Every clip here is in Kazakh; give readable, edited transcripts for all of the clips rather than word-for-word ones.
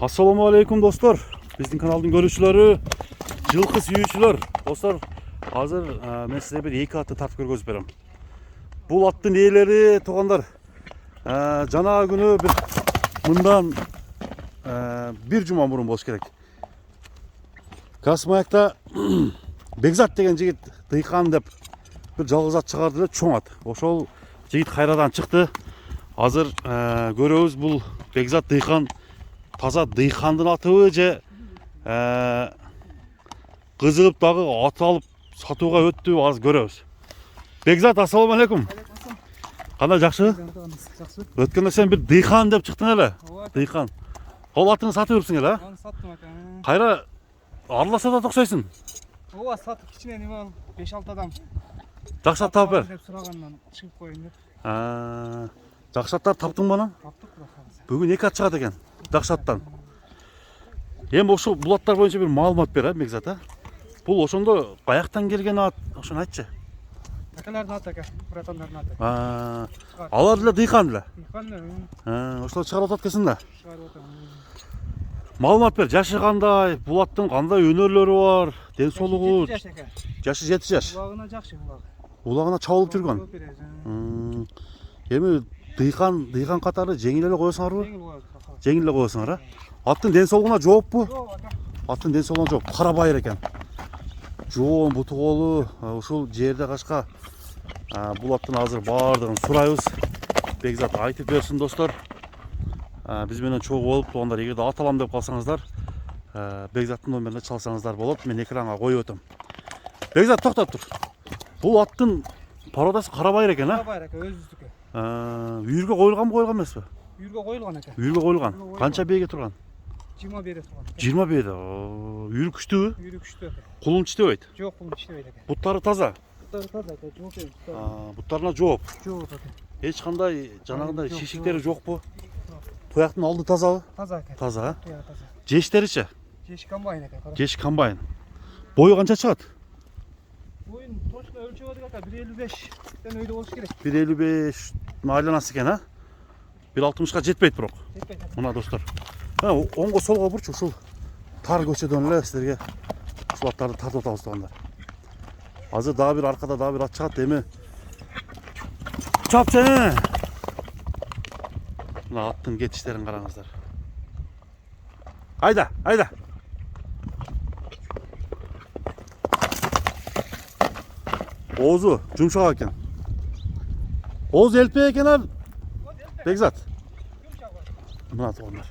Assalamu alaikum dostlar. Bizning kanalning görüşleri, жылқы сүйүүчүлөр. Dostlar, hazır men size bir iki atты tartып көргөзүп берем. Бул аттын ээлери туугандар, жана күнү bir мындан bir жума мурун болуш керек. Красноярда Бекзат деген жигит дыйкан деп bir жалгыз ат чыгарды эле, чоң ат. Ошол жигит кайрадан чыкты. Азыр көрөбүз, бул Бекзат дыйкан таза дыйкандын атыбы же кызыгып дагы ат алып сатууга өттүбү, азыр көрөбүз. Бекзат, ассалому алейкум. Кандай, жакшы? Жакшы. Өткөндө сен бир дыйкан деп чыктың эле. Дыйкан. Ол атыңды сатып жүрсүң эле, а? Аны саттым ака. Кайра араласа да токсойсуң. Ооба, сатып кичине неме алып 5-6 адам. Жакшы ат таап бер. Деп сурагандан чыгып коеюн деп. Жакшы аттар таптың бана? Таптык куракабыз. Бүгүн эки ат чыгат экен. Жакшы аттан. Эми ошол бул аттар боюнча бир маалымат бер, Бекзат, а? Бул ошондо каяктан келген ат, ошону айтчы. Акалардын аты ака, братандардын аты. Алар деле дыйкан деле. Дыйкан, Ошолор чыгарып атат экенсиң да. чыгарып атам. Маалымат бер, жашы кандай, бул аттын кандай өнөрлөрү бар, ден соолугу? Жаш ака. Жашы 7 жаш. Улагына жакшы улак. Улагына чабылып жүргөн. Эми дыйкан катары жеңил эле коесуңарбы? Жеңил улак. Жеңил эле коесуңар, а? Аттын ден соолугуна жооппу? Жок ака. Аттын ден соолугуна жооп, кара байыр экен. Жоон, буту колу, ушул жерде качка бул аттын азыр баардыгын сурайбыз. Бекзат айтып берсин достор. Биз менен чогуу болуп тургандар, эгерде ат алам деп калсаңыздар, Бекзаттын номерине чалсаңыздар болот. Мен экранга коюп атам. Бекзат, токтоп тур. Бул аттын породасы кара байыр экен, а? Кара байыр ака, өзүбүздүкү. Үйүргө коюлганбы, коюлган эмеспи? Үйүргө коюлган ака. Үйүргө коюлган. Канча бээге турган? 20 бере турган. 20 бээде. Үйүр күчтүүбү? Үйүрү күчтүү ака. Кулун иштебейт. Жок, бул иштебейт ака. Буттары таза. Буттары таза ака, жок эми. Буттарына жооп. Жок ака. Эч кандай жанагындай шишиктери жокпу? Туяктын алды тазабы? Таза ака. Таза, а? Таза. Жештеричи? Жеш комбайн ака. Жеш комбайн. Бою канча чыгат? Boyun точно ölçemedik aка, 1.55'den öyle olmuş gerek. 1.55 айланасы экен, а? 1.60га жетпейт бирок. Жетпейт. Мына достор. Оңго солго бурчу, ушул тар көчөдөн эле силерге ушул аттарды тартып атабыз тугандар. Азыр дагы бир аркада дагы бир ат чыгат, эми чапчы. Мына аттын кетиштерин караңыздар. Айда, айда. Оозу жумшак экен. Ооз элпе экен, а? Бекзат. Мына тугандар.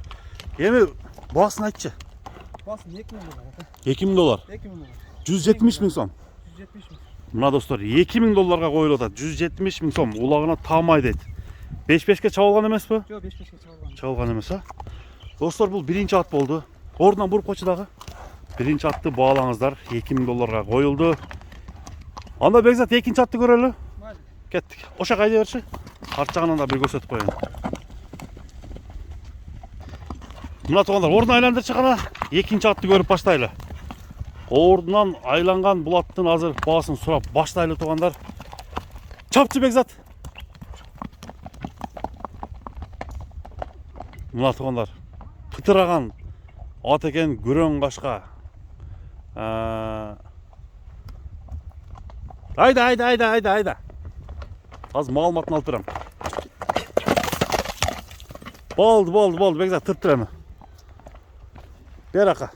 Эми баасын айтчы. Basın 2.000 dolar aка. 2000 доллар. 2.000 dolar. 170 миң сом. 170 mi? Мына достор, 2000 долларга коюлуп атат. 170 миң сом. Улагына таамай дейт. 5-5ке чабылган эмеспи? Жок, 5.5'e çalgan. Чабылган эмес, а? Достор, бул биринчи ат болду. Ордунан буруп койчу дагы. Биринчи атты баалаңыздар. 2000 долларга коюлду. Анда Бекзат, экинчи атты көрөлү. Mayli. Кеттик. Ошак айда берчи. Арт жагынан да бир көрсөтүп коеюн. Мына туугандар, ордун айландырчы гана экинчи атты көрүп баштайлы. Ордунан айланган бул аттын азыр баасын сурап баштайлы туугандар. Чапчы Бекзат. Мына туугандар, пытыраган ат экен, күрөң кашка. Айда. Азыр маалыматын алып берем. Болду, Бекзат, тырып тур эми. Бер ака.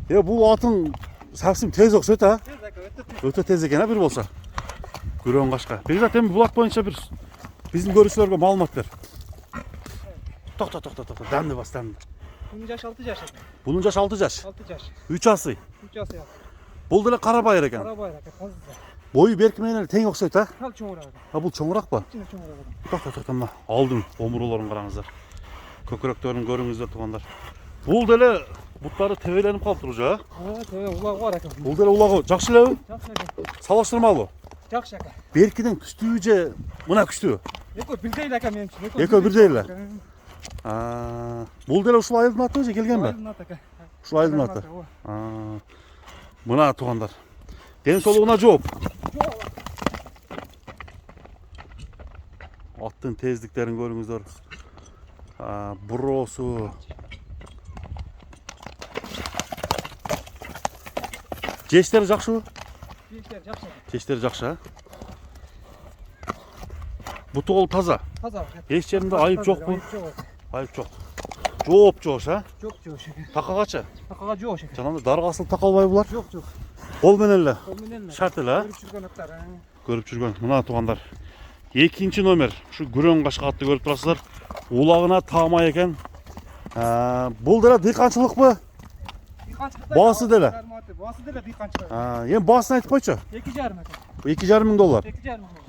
Бул атын совсем тез окшойт, а? Tez aка, öte tez. Өтө тез экен, а, бир болсо. Күрөң кашка. Бекзат, эми бул ат боюнча бир биздин көрүүчүлөргө маалымат бер. Токто. Дамды бас, дамды. Bunun yaş 6 yaş aка. Бунун жашы 6 жаш. 6 yaş. 3 асы. 3 yaş ya. Бул деле кара байыр экен. Kara bayrak aка, fazla. Бою берки менен эле тең окшойт, а? Kal çoğura aка. Бул чоңураакпы? İçine çoğura aка. Токто, мына алдын омуруларын караңыздар. Көкүрөктөрүн көрүңүздөр туугандар. Бул деле буттары тебеленип калыптыр уже, а? Teve ulağı var aка. Бул деле улагы жакшы элеби? Жақсы aка. Салыштырмалуу. Жақсы aка. Беркиден күчтүүбү же мына күчтүүбү? Eko birdeyle aка benim için. Eko birdeyle. Бул деле ушул айылдын аты же келгенби? Aydın at aка. Ушул айылдын аты. Мына туугандар. Ден соолугуна жооп. Аттын тездиктерин көрүңүздөр. Буросу. Жештері жақсы ма? Жештері жақсы. Жештері жақсы, Бұты ол таза. Таза. Еш жерінде айып жоқ па? Айып жоқ. Айып жоқ. Жооп жош, Жоқ жоқ шеке. Тақағача? Тақаға жоқ шеке. Жанында дарғасыл тақалбай бұлар? Жоқ жоқ. Ол менелі. Қолменен. Шарт эле, Көріп жүрген аттар. Көріп жүрген. Мына туғандар. Екінші номер. Шу күрең қашқа атты көріп тұрасыздар. Улағына тамай екен. Бұл дәлі дыйқаншылық ба? Басы деле. Басы деле дыйқанчылық. Ең басын айтып қойшы. 2,5 екен. $2,500. 2,5 мың.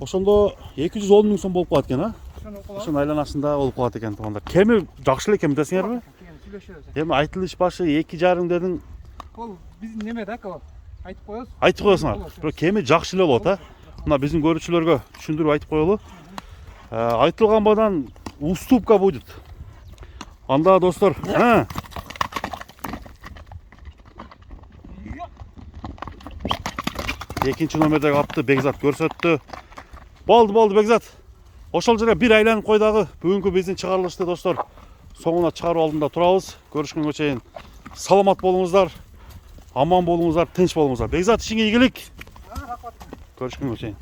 Ошондо 210 мың сом болуп калат экен, Шоны кылып. Ошонун айланасында болуп калат экен тугандар. Кеми жакшы эле экен десеңерби? Сүйлөшөбүз. Эми айтылыш башы 2,5 дедиң, Ол биздин неме да ко. Айтып коебуз. айтып коесуңар. Бирок кеми жакшы эле болот, Мына биздин көрүүчүлөргө түшүндүрүп айтып коелу. Айтылган бадан уступка будет. Анда достор, экинчи номердеги атты Бекзат көрсөттү. Болду Бекзат. Ошол жерге бир айланып кой дагы. Бүгүнкү биздин чыгарылышты достор. Соңуна чыгаруу алдында турабыз. Көрүшкөнгө чейин саламат болуңуздар. Аман болуңуздар, тынч болуңуздар. Бекзат, ишиңе ийгилик. Көрүшкөнгө чейин.